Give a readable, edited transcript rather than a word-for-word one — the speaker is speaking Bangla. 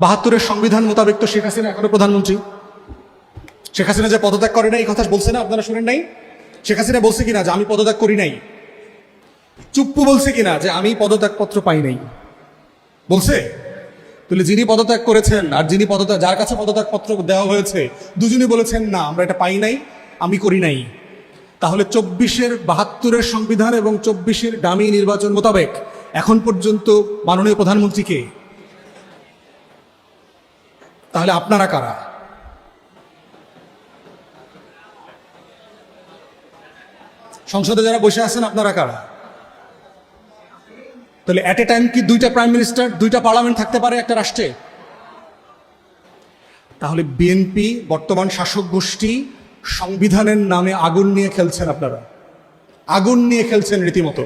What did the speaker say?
72-এর সংবিধান মোতাবেক তো শেখ হাসিনা এখনো প্রধানমন্ত্রী। শেখ হাসিনা যে পদত্যাগ করে নাই এই কথা বলছে না, আপনারা শুনেন নাই? শেখ হাসিনা বলছে কিনা যে আমি পদত্যাগ করি নাই? চুপ্পু বলছে কিনা যে আমি পদত্যাগপত্র পাই নাই? বলছে? তাহলে যিনি পদত্যাগ করেছেন আর যিনি পদত্যাগ, যার কাছে পদত্যাগপত্র দেওয়া হয়েছে, দুজনই বলেছেন না আমরা এটা পাই নাই, আমি করি নাই। তাহলে 72-এর সংবিধান এবং 24-এর ডামি নির্বাচন মোতাবেক এখন পর্যন্ত মাননীয় প্রধানমন্ত্রী কে? তাহলে আপনারা কারা? সংসদে যারা বসে আছেন আপনারা কারা? তাহলে এট এ টাইম কি দুইটা প্রাইম মিনিস্টার, দুইটা পার্লামেন্ট থাকতে পারে একটা রাষ্ট্রে? তাহলে বিএনপি বর্তমান শাসক গোষ্ঠী সংবিধানের নামে আগুন নিয়ে খেলছেন, আপনারা আগুন নিয়ে খেলছেন রীতিমতো।